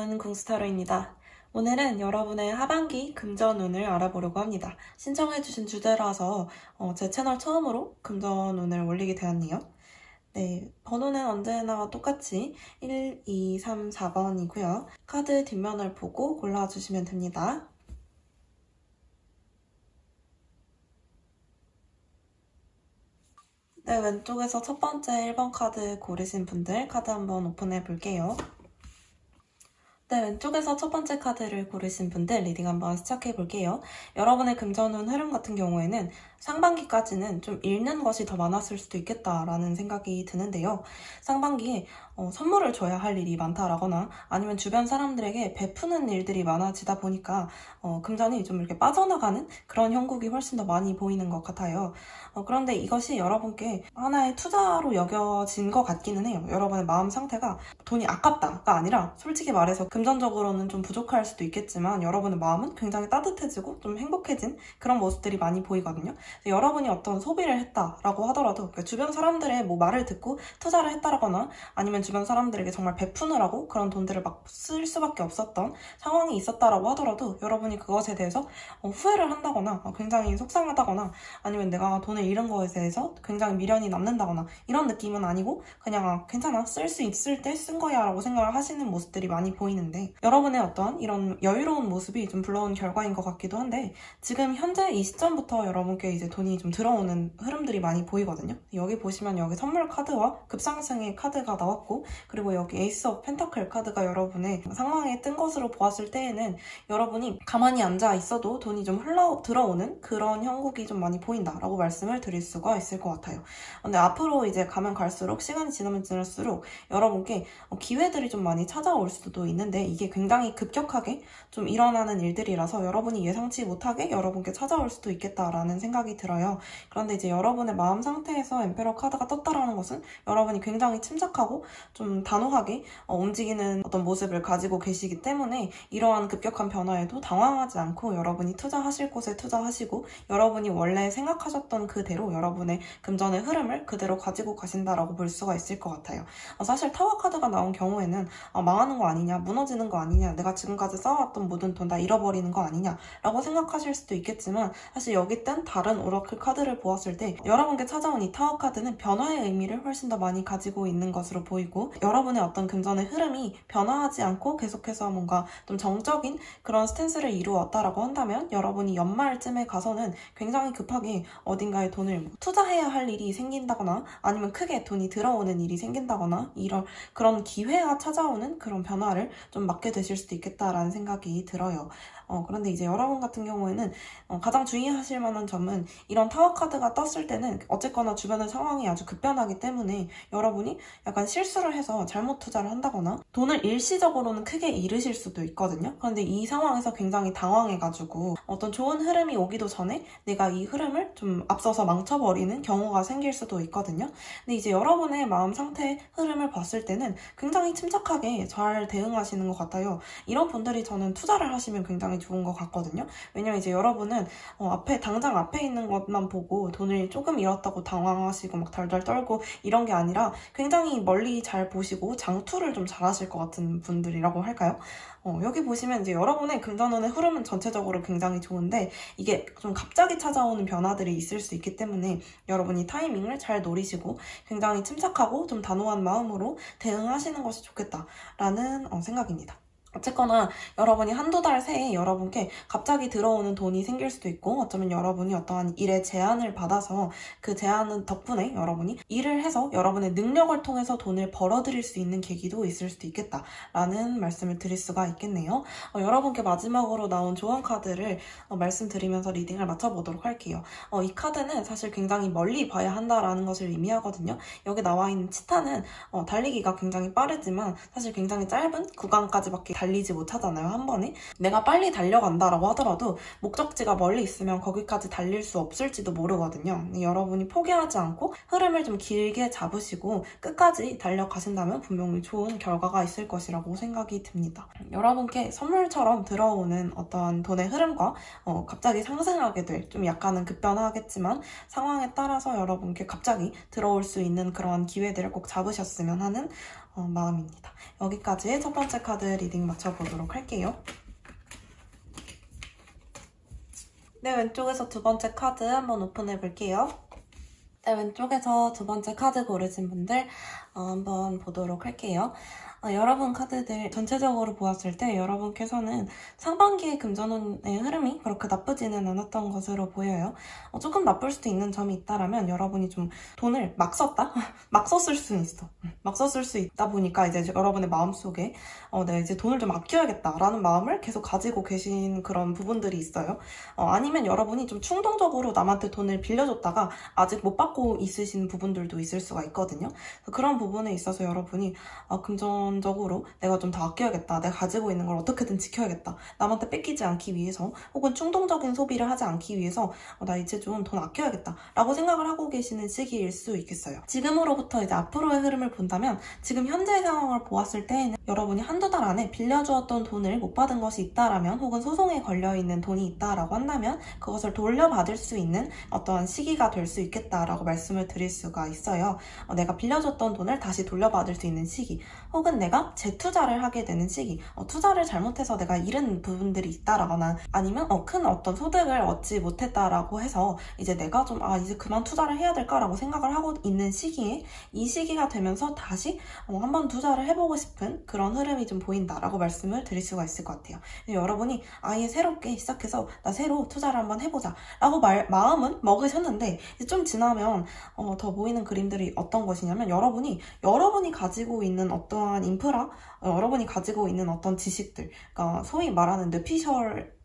여러분, 궁스타로입니다. 오늘은 여러분의 하반기 금전운을 알아보려고 합니다. 신청해주신 주제라서 제 채널 처음으로 금전운을 올리게 되었네요. 네, 번호는 언제나 똑같이 1, 2, 3, 4번이고요. 카드 뒷면을 보고 골라주시면 됩니다. 네, 왼쪽에서 첫 번째 1번 카드 고르신 분들 카드 한번 오픈해 볼게요. 네, 왼쪽에서 첫 번째 카드를 고르신 분들 리딩 한번 시작해 볼게요. 여러분의 금전운 흐름 같은 경우에는 상반기까지는 좀 잃는 것이 더 많았을 수도 있겠다라는 생각이 드는데요. 상반기에 선물을 줘야 할 일이 많다라거나 아니면 주변 사람들에게 베푸는 일들이 많아지다 보니까 금전이 좀 이렇게 빠져나가는 그런 형국이 훨씬 더 많이 보이는 것 같아요. 그런데 이것이 여러분께 하나의 투자로 여겨진 것 같기는 해요. 여러분의 마음 상태가 돈이 아깝다가 아니라 솔직히 말해서 금전적으로는 좀 부족할 수도 있겠지만 여러분의 마음은 굉장히 따뜻해지고 좀 행복해진 그런 모습들이 많이 보이거든요. 여러분이 어떤 소비를 했다라고 하더라도 그러니까 주변 사람들의 뭐 말을 듣고 투자를 했다거나 아니면 주변 사람들에게 정말 베푸느라고 그런 돈들을 막 쓸 수밖에 없었던 상황이 있었다라고 하더라도 여러분이 그것에 대해서 후회를 한다거나 굉장히 속상하다거나 아니면 내가 돈을 잃은 거에 대해서 굉장히 미련이 남는다거나 이런 느낌은 아니고 그냥 괜찮아 쓸 수 있을 때 쓴 거야 라고 생각을 하시는 모습들이 많이 보이는데 여러분의 어떤 이런 여유로운 모습이 좀 불러온 결과인 것 같기도 한데 지금 현재 이 시점부터 여러분께 이제 돈이 좀 들어오는 흐름들이 많이 보이거든요. 여기 보시면 여기 선물 카드와 급상승의 카드가 나왔고 그리고 여기 에이스 오브 펜타클 카드가 여러분의 상황에 뜬 것으로 보았을 때에는 여러분이 가만히 앉아 있어도 돈이 좀 흘러 들어오는 그런 형국이 좀 많이 보인다라고 말씀을 드릴 수가 있을 것 같아요. 근데 앞으로 이제 가면 갈수록 시간이 지나면 지날수록 여러분께 기회들이 좀 많이 찾아올 수도 있는데 이게 굉장히 급격하게 좀 일어나는 일들이라서 여러분이 예상치 못하게 여러분께 찾아올 수도 있겠다라는 생각이 들어요. 그런데 이제 여러분의 마음 상태에서 엠페러 카드가 떴다라는 것은 여러분이 굉장히 침착하고 좀 단호하게 움직이는 어떤 모습을 가지고 계시기 때문에 이러한 급격한 변화에도 당황하지 않고 여러분이 투자하실 곳에 투자하시고 여러분이 원래 생각하셨던 그대로 여러분의 금전의 흐름을 그대로 가지고 가신다라고 볼 수가 있을 것 같아요. 사실 타워 카드가 나온 경우에는 망하는 거 아니냐, 무너지는 거 아니냐, 내가 지금까지 쌓아왔던 모든 돈 다 잃어버리는 거 아니냐 라고 생각하실 수도 있겠지만 사실 여기 땐 다른 오라클 카드를 보았을 때 여러분께 찾아온 이 타워 카드는 변화의 의미를 훨씬 더 많이 가지고 있는 것으로 보이고 여러분의 어떤 금전의 흐름이 변화하지 않고 계속해서 뭔가 좀 정적인 그런 스탠스를 이루었다라고 한다면 여러분이 연말쯤에 가서는 굉장히 급하게 어딘가에 돈을 투자해야 할 일이 생긴다거나 아니면 크게 돈이 들어오는 일이 생긴다거나 이런 그런 기회가 찾아오는 그런 변화를 좀 맞게 되실 수도 있겠다라는 생각이 들어요. 그런데 이제 여러분 같은 경우에는 가장 주의하실 만한 점은 이런 타워 카드가 떴을 때는 어쨌거나 주변의 상황이 아주 급변하기 때문에 여러분이 약간 실수를 해서 잘못 투자를 한다거나 돈을 일시적으로는 크게 잃으실 수도 있거든요. 그런데 이 상황에서 굉장히 당황해가지고 어떤 좋은 흐름이 오기도 전에 내가 이 흐름을 좀 앞서서 망쳐버리는 경우가 생길 수도 있거든요. 근데 이제 여러분의 마음 상태 흐름을 봤을 때는 굉장히 침착하게 잘 대응하시는 것 같아요. 이런 분들이 저는 투자를 하시면 굉장히 좋은 것 같거든요. 왜냐면 이제 여러분은 당장 앞에 있는 것만 보고 돈을 조금 잃었다고 당황하시고 막 달달 떨고 이런 게 아니라 굉장히 멀리 잘 보시고 장투를 좀 잘하실 것 같은 분들이라고 할까요? 여기 보시면 이제 여러분의 금전운의 흐름은 전체적으로 굉장히 좋은데 이게 좀 갑자기 찾아오는 변화들이 있을 수 있기 때문에 여러분이 타이밍을 잘 노리시고 굉장히 침착하고 좀 단호한 마음으로 대응하시는 것이 좋겠다라는 생각입니다. 어쨌거나 여러분이 한두 달 새에 여러분께 갑자기 들어오는 돈이 생길 수도 있고 어쩌면 여러분이 어떠한 일의 제안을 받아서 그 제안은 덕분에 여러분이 일을 해서 여러분의 능력을 통해서 돈을 벌어들일 수 있는 계기도 있을 수도 있겠다라는 말씀을 드릴 수가 있겠네요. 여러분께 마지막으로 나온 조언 카드를 말씀드리면서 리딩을 마쳐보도록 할게요. 이 카드는 사실 굉장히 멀리 봐야 한다라는 것을 의미하거든요. 여기 나와 있는 치타는 달리기가 굉장히 빠르지만 사실 굉장히 짧은 구간까지밖에 달리지 못하잖아요. 한 번에 내가 빨리 달려간다라고 하더라도 목적지가 멀리 있으면 거기까지 달릴 수 없을지도 모르거든요. 여러분이 포기하지 않고 흐름을 좀 길게 잡으시고 끝까지 달려가신다면 분명히 좋은 결과가 있을 것이라고 생각이 듭니다. 여러분께 선물처럼 들어오는 어떤 돈의 흐름과 갑자기 상승하게 될 좀 약간은 급변하겠지만 상황에 따라서 여러분께 갑자기 들어올 수 있는 그런 기회들을 꼭 잡으셨으면 하는 마음입니다. 여기까지 첫 번째 카드 리딩 맞춰보도록 할게요. 네, 왼쪽에서 두 번째 카드 한번 오픈해 볼게요. 네, 왼쪽에서 두 번째 카드 고르신 분들 한번 보도록 할게요. 여러분 카드들 전체적으로 보았을 때 여러분께서는 상반기의 금전운의 흐름이 그렇게 나쁘지는 않았던 것으로 보여요. 조금 나쁠 수도 있는 점이 있다라면 여러분이 좀 돈을 막 썼다? 막 썼을 수는 있어. 막 썼을 수 있다 보니까 이제 여러분의 마음속에 내가 이제 돈을 좀 아껴야겠다라는 마음을 계속 가지고 계신 그런 부분들이 있어요. 아니면 여러분이 좀 충동적으로 남한테 돈을 빌려줬다가 아직 못 받고 있으신 부분들도 있을 수가 있거든요. 그런 부분에 있어서 여러분이 금전적으로 내가 좀 더 아껴야겠다. 내가 가지고 있는 걸 어떻게든 지켜야겠다. 남한테 뺏기지 않기 위해서 혹은 충동적인 소비를 하지 않기 위해서 나 이제 좀 돈 아껴야겠다 라고 생각을 하고 계시는 시기일 수 있겠어요. 지금으로부터 이제 앞으로의 흐름을 본다면 지금 현재 상황을 보았을 때에는 여러분이 한두 달 안에 빌려주었던 돈을 못 받은 것이 있다라면 혹은 소송에 걸려있는 돈이 있다라고 한다면 그것을 돌려받을 수 있는 어떠한 시기가 될 수 있겠다라고 말씀을 드릴 수가 있어요. 내가 빌려줬던 돈을 다시 돌려받을 수 있는 시기 혹은 내가 재투자를 하게 되는 시기 투자를 잘못해서 내가 잃은 부분들이 있다라거나 아니면 큰 어떤 소득을 얻지 못했다라고 해서 이제 내가 좀 이제 그만 투자를 해야 될까라고 생각을 하고 있는 시기에 이 시기가 되면서 다시 한번 투자를 해보고 싶은 그런 흐름이 좀 보인다라고 말씀을 드릴 수가 있을 것 같아요. 여러분이 아예 새롭게 시작해서 나 새로 투자를 한번 해보자 라고 마음은 먹으셨는데 이제 좀 지나면 더 보이는 그림들이 어떤 것이냐면 여러분이 가지고 있는 어떠한 인프라, 여러분이 가지고 있는 어떤 지식들, 그러니까 소위 말하는 뇌피셜을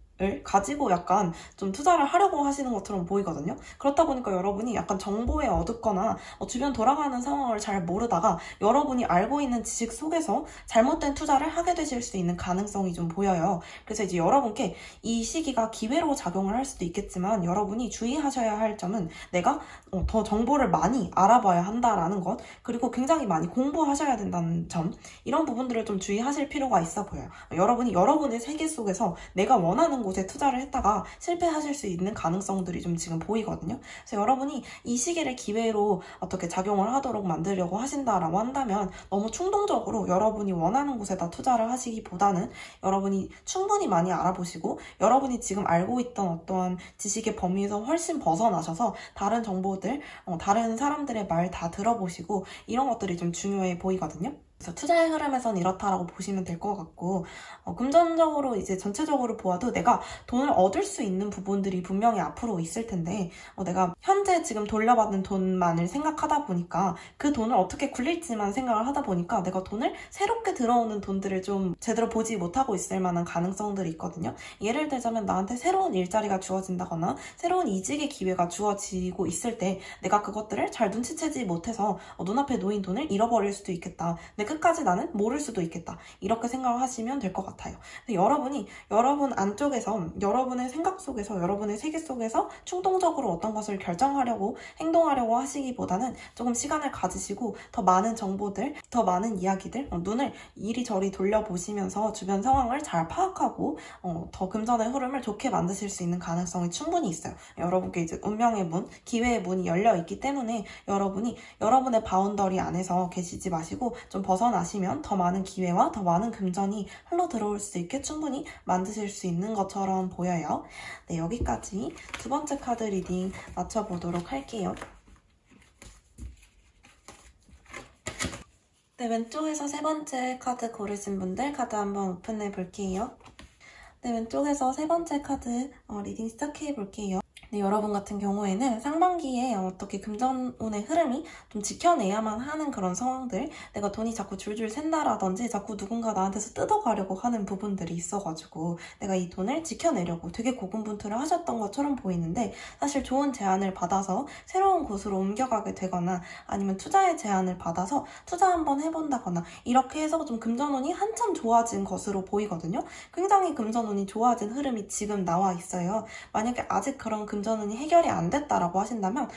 가지고 약간 좀 투자를 하려고 하시는 것처럼 보이거든요. 그렇다 보니까 여러분이 약간 정보에 어둡거나 주변 돌아가는 상황을 잘 모르다가 여러분이 알고 있는 지식 속에서 잘못된 투자를 하게 되실 수 있는 가능성이 좀 보여요. 그래서 이제 여러분께 이 시기가 기회로 작용을 할 수도 있겠지만 여러분이 주의하셔야 할 점은 내가 더 정보를 많이 알아봐야 한다라는 것, 그리고 굉장히 많이 공부하셔야 된다는 점, 이런 부분들을 좀 주의하실 필요가 있어 보여요. 여러분이 여러분의 세계 속에서 내가 원하는 곳에 투자를 했다가 실패하실 수 있는 가능성들이 좀 지금 보이거든요. 그래서 여러분이 이 시기를 기회로 어떻게 작용을 하도록 만들려고 하신다라고 한다면 너무 충동적으로 여러분이 원하는 곳에다 투자를 하시기보다는 여러분이 충분히 많이 알아보시고 여러분이 지금 알고 있던 어떠한 지식의 범위에서 훨씬 벗어나셔서 다른 정보들, 다른 사람들의 말 다 들어보시고 이런 것들이 좀 중요해 보이거든요. 그래서 투자의 흐름에선 이렇다라고 보시면 될 것 같고 금전적으로 이제 전체적으로 보아도 내가 돈을 얻을 수 있는 부분들이 분명히 앞으로 있을 텐데 내가 현재 지금 돌려받는 돈만을 생각하다 보니까 그 돈을 어떻게 굴릴지만 생각을 하다 보니까 내가 돈을 새롭게 들어오는 돈들을 좀 제대로 보지 못하고 있을 만한 가능성들이 있거든요. 예를 들자면 나한테 새로운 일자리가 주어진다거나 새로운 이직의 기회가 주어지고 있을 때 내가 그것들을 잘 눈치채지 못해서 눈앞에 놓인 돈을 잃어버릴 수도 있겠다. 끝까지 나는 모를 수도 있겠다. 이렇게 생각을 하시면 될 것 같아요. 근데 여러분이 여러분 안쪽에서 여러분의 생각 속에서 여러분의 세계 속에서 충동적으로 어떤 것을 결정하려고 행동하려고 하시기보다는 조금 시간을 가지시고 더 많은 정보들, 더 많은 이야기들, 눈을 이리저리 돌려보시면서 주변 상황을 잘 파악하고 더 금전의 흐름을 좋게 만드실 수 있는 가능성이 충분히 있어요. 여러분께 이제 운명의 문, 기회의 문이 열려 있기 때문에 여러분이 여러분의 바운더리 안에서 계시지 마시고 좀 벗어나시면 더 많은 기회와 더 많은 금전이 흘러 들어올 수 있게 충분히 만드실 수 있는 것처럼 보여요. 네, 여기까지 두 번째 카드 리딩 맞춰보도록 할게요. 네, 왼쪽에서 세 번째 카드 고르신 분들 카드 한번 오픈해 볼게요. 네, 왼쪽에서 세 번째 카드 리딩 시작해 볼게요. 네, 여러분 같은 경우에는 상반기에 어떻게 금전운의 흐름이 좀 지켜내야만 하는 그런 상황들, 내가 돈이 자꾸 줄줄 샌다라든지 자꾸 누군가 나한테서 뜯어가려고 하는 부분들이 있어가지고 내가 이 돈을 지켜내려고 되게 고군분투를 하셨던 것처럼 보이는데 사실 좋은 제안을 받아서 새로운 곳으로 옮겨가게 되거나 아니면 투자의 제안을 받아서 투자 한번 해본다거나 이렇게 해서 좀 금전운이 한참 좋아진 것으로 보이거든요. 굉장히 금전운이 좋아진 흐름이 지금 나와 있어요. 만약에 아직 그런 금전운이 해결이 안 됐다라고 하신다면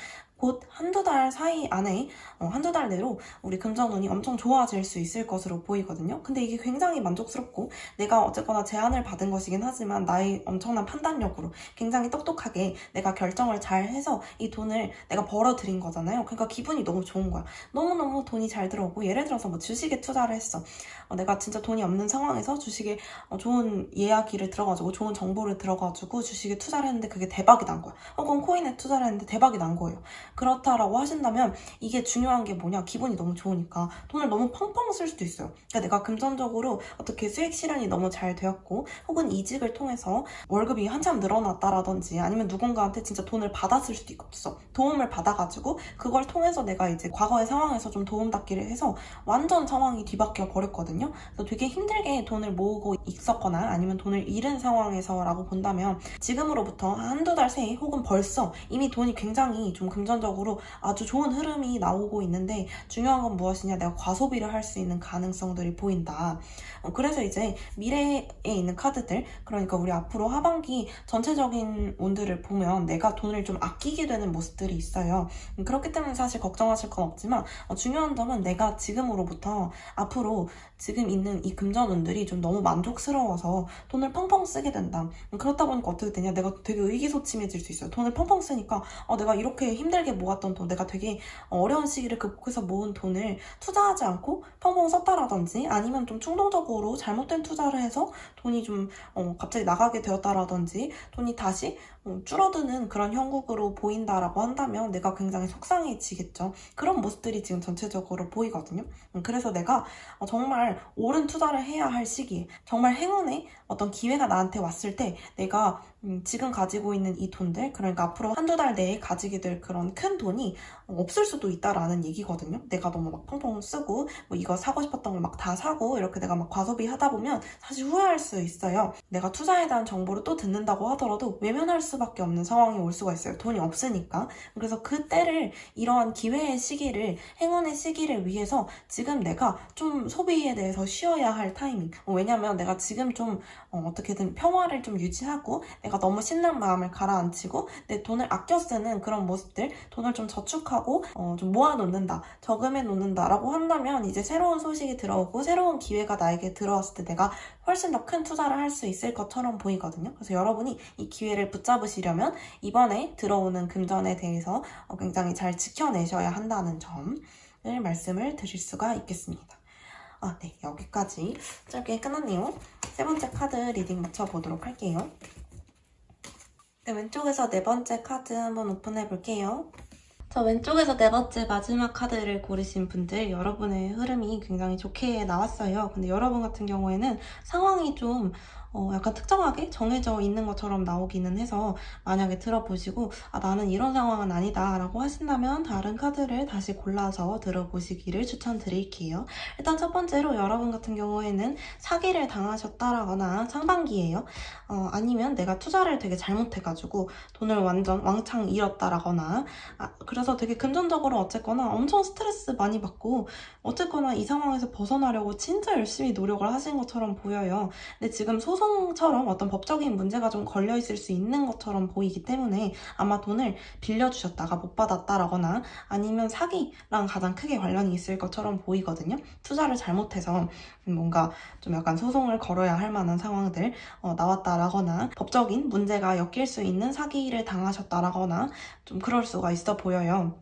곧 한두 달 사이 안에 한두 달 내로 우리 금전운이 엄청 좋아질 수 있을 것으로 보이거든요. 근데 이게 굉장히 만족스럽고 내가 어쨌거나 제안을 받은 것이긴 하지만 나의 엄청난 판단력으로 굉장히 똑똑하게 내가 결정을 잘 해서 이 돈을 내가 벌어들인 거잖아요. 그러니까 기분이 너무 좋은 거야. 너무너무 돈이 잘 들어오고 예를 들어서 뭐 주식에 투자를 했어. 내가 진짜 돈이 없는 상황에서 주식에 좋은 이야기를 들어가지고 좋은 정보를 들어가지고 주식에 투자를 했는데 그게 대박이 난 거야. 혹은 코인에 투자를 했는데 대박이 난 거예요. 그렇다라고 하신다면 이게 중요한 게 뭐냐? 기분이 너무 좋으니까 돈을 너무 펑펑 쓸 수도 있어요. 그러니까 내가 금전적으로 어떻게 수익 실현이 너무 잘 되었고 혹은 이직을 통해서 월급이 한참 늘어났다라든지 아니면 누군가한테 진짜 돈을 받았을 수도 있어. 도움을 받아가지고 그걸 통해서 내가 이제 과거의 상황에서 좀 도움닫기를 해서 완전 상황이 뒤바뀌어 버렸거든요. 그래서 되게 힘들게 돈을 모으고 있었거나 아니면 돈을 잃은 상황에서라고 본다면 지금으로부터 한두 달 새에 혹은 벌써 이미 돈이 굉장히 좀 금전적으로 아주 좋은 흐름이 나오고 있는데 중요한 건 무엇이냐? 내가 과소비를 할 수 있는 가능성들이 보인다. 그래서 이제 미래에 있는 카드들, 그러니까 우리 앞으로 하반기 전체적인 운들을 보면 내가 돈을 좀 아끼게 되는 모습들이 있어요. 그렇기 때문에 사실 걱정하실 건 없지만 중요한 점은 내가 지금으로부터 앞으로 지금 있는 이 금전운들이 좀 너무 만족스러워서 돈을 펑펑 쓰게 된다. 그렇다 보니까 어떻게 되냐? 내가 되게 의기소침해질 수 있어요. 돈을 펑펑 쓰니까 내가 이렇게 힘들게 모았던 돈, 내가 되게 어려운 시기를 극복해서 모은 돈을 투자하지 않고 펑펑 썼다라든지 아니면 좀 충동적으로 잘못된 투자를 해서 돈이 좀 갑자기 나가게 되었다라든지 돈이 다시 줄어드는 그런 형국으로 보인다라고 한다면 내가 굉장히 속상해지겠죠. 그런 모습들이 지금 전체적으로 보이거든요. 그래서 내가 정말 옳은 투자를 해야 할 시기에 정말 행운의 어떤 기회가 나한테 왔을 때 내가 지금 가지고 있는 이 돈들, 그러니까 앞으로 한두 달 내에 가지게 될 그런 큰 돈이 없을 수도 있다라는 얘기거든요. 내가 너무 막 펑펑 쓰고 뭐 이거 사고 싶었던 걸 막 다 사고 이렇게 내가 막 과소비 하다 보면 사실 후회할 수 있어요. 내가 투자에 대한 정보를 또 듣는다고 하더라도 외면할 수밖에 없는 상황이 올 수가 있어요. 돈이 없으니까. 그래서 그때를 이러한 기회의 시기를, 행운의 시기를 위해서 지금 내가 좀 소비에 대해서 쉬어야 할 타이밍. 왜냐면 내가 지금 좀 어떻게든 평화를 좀 유지하고 내가 너무 신난 마음을 가라앉히고 내 돈을 아껴 쓰는 그런 모습들, 돈을 좀 저축하고 좀 모아놓는다, 저금해 놓는다 라고 한다면 이제 새로운 소식이 들어오고 새로운 기회가 나에게 들어왔을 때 내가 훨씬 더 큰 투자를 할 수 있을 것처럼 보이거든요. 그래서 여러분이 이 기회를 붙잡으시려면 이번에 들어오는 금전에 대해서 굉장히 잘 지켜내셔야 한다는 점을 말씀을 드릴 수가 있겠습니다. 네, 여기까지 짧게 끝났네요. 세 번째 카드 리딩 맞춰보도록 할게요. 네, 왼쪽에서 네 번째 카드 한번 오픈해 볼게요. 자, 왼쪽에서 네 번째 마지막 카드를 고르신 분들, 여러분의 흐름이 굉장히 좋게 나왔어요. 근데 여러분 같은 경우에는 상황이 좀 약간 특정하게 정해져 있는 것처럼 나오기는 해서 만약에 들어보시고 나는 이런 상황은 아니다 라고 하신다면 다른 카드를 다시 골라서 들어보시기를 추천드릴게요. 일단 첫 번째로 여러분 같은 경우에는 사기를 당하셨다라거나 상반기예요. 아니면 내가 투자를 되게 잘못해가지고 돈을 완전 왕창 잃었다라거나 그래서 되게 금전적으로 어쨌거나 엄청 스트레스 많이 받고 어쨌거나 이 상황에서 벗어나려고 진짜 열심히 노력을 하신 것처럼 보여요. 근데 지금 소송처럼 어떤 법적인 문제가 좀 걸려있을 수 있는 것처럼 보이기 때문에 아마 돈을 빌려주셨다가 못 받았다라거나 아니면 사기랑 가장 크게 관련이 있을 것처럼 보이거든요. 투자를 잘못해서 뭔가 좀 약간 소송을 걸어야 할 만한 상황들 나왔다라거나 법적인 문제가 엮일 수 있는 사기를 당하셨다라거나 좀 그럴 수가 있어 보여요.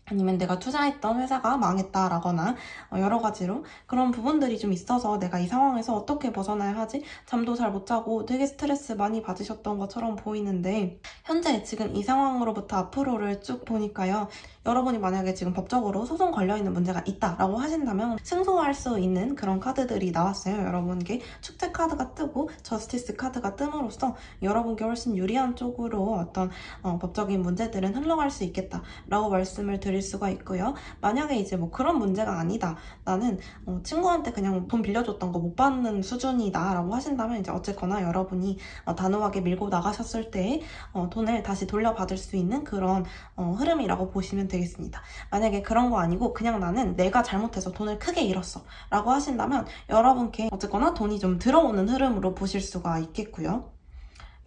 아니면 내가 투자했던 회사가 망했다라거나 여러 가지로 그런 부분들이 좀 있어서 내가 이 상황에서 어떻게 벗어나야 하지? 잠도 잘 못 자고 되게 스트레스 많이 받으셨던 것처럼 보이는데 현재 지금 이 상황으로부터 앞으로를 쭉 보니까요. 여러분이 만약에 지금 법적으로 소송 걸려있는 문제가 있다라고 하신다면 승소할 수 있는 그런 카드들이 나왔어요. 여러분께 축제 카드가 뜨고 저스티스 카드가 뜸으로써 여러분께 훨씬 유리한 쪽으로 어떤 법적인 문제들은 흘러갈 수 있겠다라고 말씀을 드릴 수가 있고요. 만약에 이제 뭐 그런 문제가 아니다. 나는 친구한테 그냥 돈 빌려줬던 거 못 받는 수준이다 라고 하신다면 이제 어쨌거나 여러분이 단호하게 밀고 나가셨을 때 돈을 다시 돌려받을 수 있는 그런 흐름이라고 보시면 되겠습니다. 만약에 그런 거 아니고 그냥 나는 내가 잘못해서 돈을 크게 잃었어 라고 하신다면 여러분께 어쨌거나 돈이 좀 들어오는 흐름으로 보실 수가 있겠고요.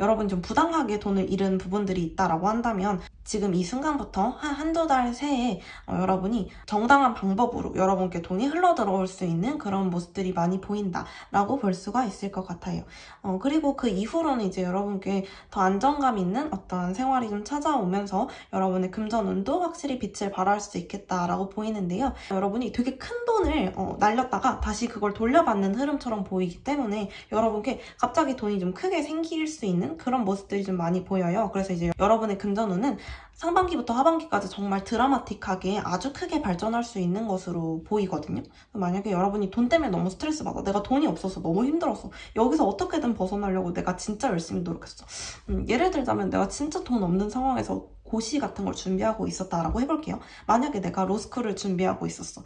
여러분 좀 부당하게 돈을 잃은 부분들이 있다라고 한다면 지금 이 순간부터 한두 달 새에 여러분이 정당한 방법으로 여러분께 돈이 흘러들어올 수 있는 그런 모습들이 많이 보인다라고 볼 수가 있을 것 같아요. 그리고 그 이후로는 이제 여러분께 더 안정감 있는 어떤 생활이 좀 찾아오면서 여러분의 금전운도 확실히 빛을 발할 수 있겠다라고 보이는데요. 여러분이 되게 큰 돈을 날렸다가 다시 그걸 돌려받는 흐름처럼 보이기 때문에 여러분께 갑자기 돈이 좀 크게 생길 수 있는 그런 모습들이 좀 많이 보여요. 그래서 이제 여러분의 금전운은 상반기부터 하반기까지 정말 드라마틱하게 아주 크게 발전할 수 있는 것으로 보이거든요. 만약에 여러분이 돈 때문에 너무 스트레스 받아. 내가 돈이 없어서 너무 힘들었어. 여기서 어떻게든 벗어나려고 내가 진짜 열심히 노력했어. 예를 들자면 내가 진짜 돈 없는 상황에서 고시 같은 걸 준비하고 있었다라고 해볼게요. 만약에 내가 로스쿨을 준비하고 있었어.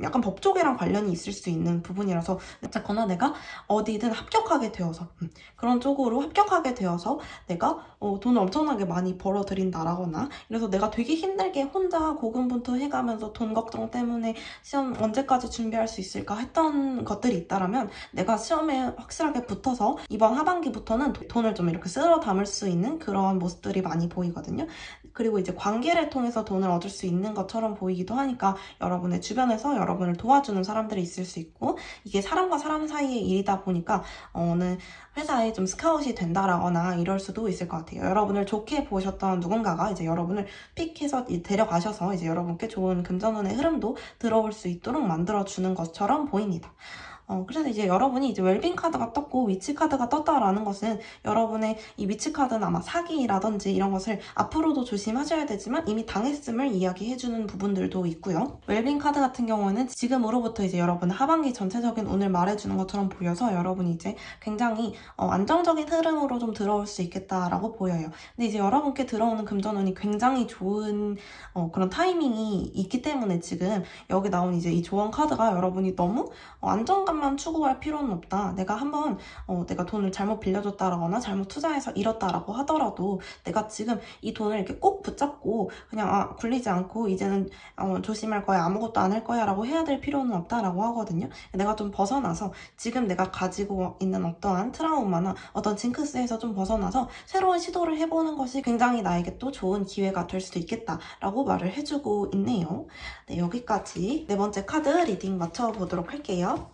약간 법 쪽이랑 관련이 있을 수 있는 부분이라서 어쨌거나 내가 어디든 합격하게 되어서 그런 쪽으로 합격하게 되어서 내가 돈을 엄청나게 많이 벌어들인다라거나 그래서 내가 되게 힘들게 혼자 고군분투해가면서 돈 걱정 때문에 시험 언제까지 준비할 수 있을까 했던 것들이 있다라면 내가 시험에 확실하게 붙어서 이번 하반기부터는 돈을 좀 이렇게 쓸어 담을 수 있는 그런 모습들이 많이 보이거든요. 그리고 이제 관계를 통해서 돈을 얻을 수 있는 것처럼 보이기도 하니까 여러분의 주변에서 여러분을 도와주는 사람들이 있을 수 있고 이게 사람과 사람 사이의 일이다 보니까 어느 회사에 좀 스카웃이 된다라거나 이럴 수도 있을 것 같아요. 여러분을 좋게 보셨던 누군가가 이제 여러분을 픽해서 데려가셔서 이제 여러분께 좋은 금전운의 흐름도 들어올 수 있도록 만들어주는 것처럼 보입니다. 그래서 이제 여러분이 이제 웰빙 카드가 떴고 위치 카드가 떴다라는 것은 여러분의 이 위치 카드는 아마 사기라든지 이런 것을 앞으로도 조심하셔야 되지만 이미 당했음을 이야기해주는 부분들도 있고요. 웰빙 카드 같은 경우는 지금으로부터 이제 여러분 하반기 전체적인 운을 말해주는 것처럼 보여서 여러분이 이제 굉장히 안정적인 흐름으로 좀 들어올 수 있겠다라고 보여요. 근데 이제 여러분께 들어오는 금전운이 굉장히 좋은 그런 타이밍이 있기 때문에 지금 여기 나온 이제 이 조언 카드가 여러분이 너무 안정감만 추구할 필요는 없다. 내가 한번 내가 돈을 잘못 빌려줬다라거나 잘못 투자해서 잃었다라고 하더라도 내가 지금 이 돈을 이렇게 꼭 붙잡고 그냥 굴리지 않고 이제는 조심할 거야 아무것도 안 할 거야 라고 해야 될 필요는 없다라고 하거든요. 내가 좀 벗어나서 지금 내가 가지고 있는 어떠한 트라우마나 어떤 징크스에서 좀 벗어나서 새로운 시도를 해보는 것이 굉장히 나에게 또 좋은 기회가 될 수도 있겠다라고 말을 해주고 있네요. 네, 여기까지 네 번째 카드 리딩 맞춰보도록 할게요.